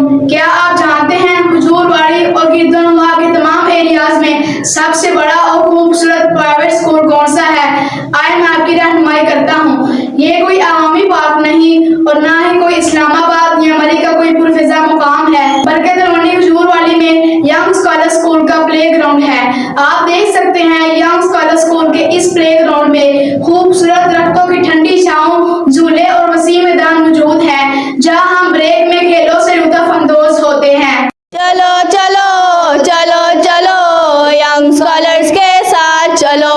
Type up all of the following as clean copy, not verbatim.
अलैकुम। क्या आप जानते हैं हुजूरवाड़ी और गिरदोनवा के तमाम एरियाज में सबसे बड़ा और खूबसूरत प्राइवेट स्कूल कौन सा है? आइए मैं आपकी रहनुमाई करता हूँ। ये कोई अवामी पार्क नहीं और ना ही कोई इस्लामाबाद या मरी का कोई पुरफिजा मुकाम है, बल्कि दरवनी हुजूरवाड़ी में यंग स्कॉलर स्कूल का प्ले ग्राउंड है। आप देख सकते हैं यंग स्कॉलर स्कूल के इस प्ले ग्राउंड में खूबसूरत दरख्तों की ठंडी छांव, झूले और वसीम मैदान मौजूद है, जहां हम ब्रेक में खेलों से लुत्फ अंदोज होते हैं। चलो चलो चलो चलो यंग स्कॉलर्स के साथ चलो,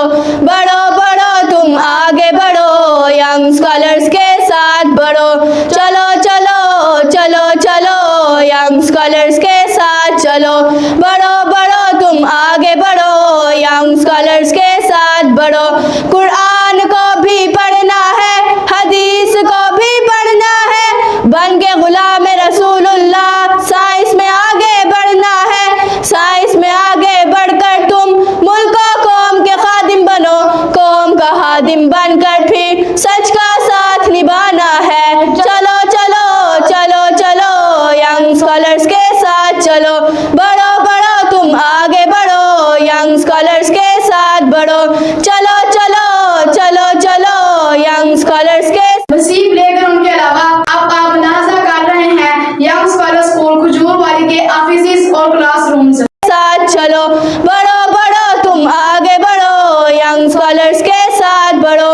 बढ़ो बढ़ो तुम आगे बढ़ो, यंग स्कॉलर्स के साथ बढ़ो। चलो चलो चलो चलो यंग स्कॉलर्स के साथ चलो, बढ़ो बढ़ो तुम आगे बढ़ो, यंग स्कॉलर्स के साथ बढ़ो। कुरान को भी पढ़ना है, हदीस को भी पढ़ना है, बन के गुलाम रसूलुल्लाह साइंस में आगे बढ़ना है। साइंस में आगे बढ़कर तुम मुल्क और कौम के खादिम बनो, कौम का खादिम बनकर फिर सच का साथ निभाना है। चलो चलो चलो चलो यंग स्कॉलर्स के साथ चलो, बढ़ो बढ़ो तुम आगे बढ़ो, यंग स्कॉलर्स के साथ बढ़ो। चलो चलो चलो चलो यंग स्कॉलर्स के वसीम प्ले ग्राउंड के अलावा अब आप मुलाहजा कर रहे हैं यंग स्कॉलर स्कूल हुजूरवाड़ी के ऑफिसेज और क्लासरूम्स। साथ चलो, बढ़ो बढ़ो तुम आगे बढ़ो, यंग स्कॉलर्स के साथ बढ़ो,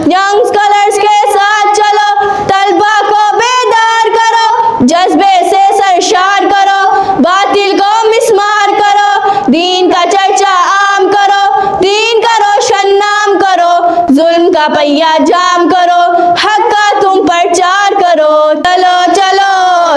यंग स्कॉलर्स के साथ चलो। तलबा को बेदार करो, जज्बे से सरशार करो, बातिल को मिस्मार करो, दीन का चर्चा आम करो, दीन का रोशन नाम करो, जुल्म का पहिया जाम करो, हक का तुम प्रचार करो। चलो चलो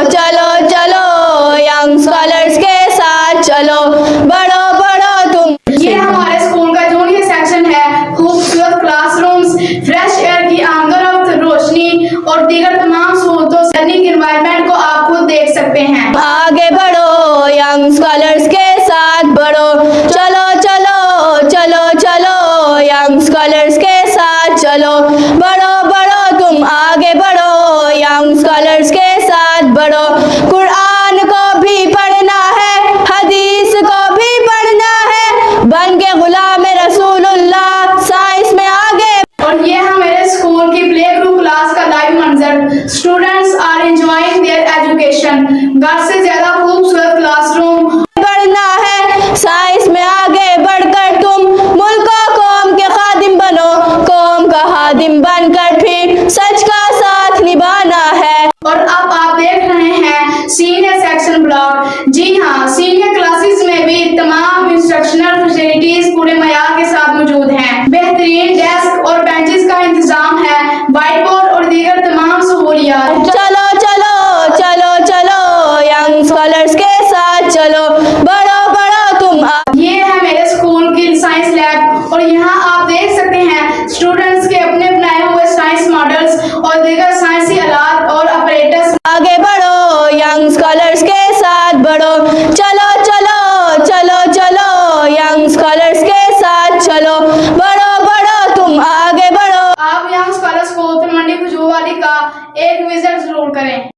चलो चलो यंग स्कॉलर्स के साथ चलो, बढ़ो बढ़ो तुम। ये हमारे स्कूल का जूनियर सेक्शन है। खूबसूरत क्लासरूम्स, फ्रेश एयर की आमदोरफ्त, रोशनी और दीगर तमाम सहूलतों से लर्निंग एनवायरनमेंट को आप खुद देख सकते हैं। आगे बढ़ो यंग स्कॉलर्स के साथ बढ़ो, चलो चलो चलो चलो यंग स्कॉलर्स के साथ चलो, बढ़ो बढ़ो तुम आगे बढ़ो, यंग स्कॉलर्स के साथ बढ़ो। कुरान को भी पढ़ना है, हदीस को भी पढ़ना है, बन के गुलाम रसूलुल्लाह साइंस में आगे। और ये है मेरे स्कूल की प्ले ग्रुप क्लास का लाइव मंजर। Students are enjoying their education. घर से ज्यादा खूबसूरत क्लासरूम बढ़ना है, साइंस में आगे बढ़कर तुम मुल्क और कौम के खादिम बनो, कौम का खादिम बनकर फिर सच का साथ निभाना है। और अब आप देख रहे हैं सीनियर सेक्शन ब्लॉक। जी हाँ, सीनियर क्लासेस में भी तमाम इंस्ट्रक्शनल फैसिलिटीज पूरे मयार के साथ मौजूद हैं। बेहतरीन डेस्क और बेंचेस का इंतजाम है, व्हाइट बोर्ड और दीगर तमाम सहूलियात। चलो चलो चलो चलो यंग स्कॉलर्स के साथ चलो, बढ़ो बढ़ो तुम। ये है मेरे स्कूल की साइंस लैब और यहाँ आप देख सकते हैं स्टूडेंट्स के अपने बनाए हुए साइंस मॉडल्स और दीगर साइंसी आलात और ऑपरेटर्स। आगे बढ़ो यंग स्कॉलर्स के साथ बढ़ो, चलो चलो चलो चलो यंग स्कॉलर्स के साथ चलो, बढ़ो बढ़ो तुम आगे बढ़ो। आप यंग स्कॉलर स्कूल तलवंडी हुजूरवाड़ी का एक विजिट जरूर करें।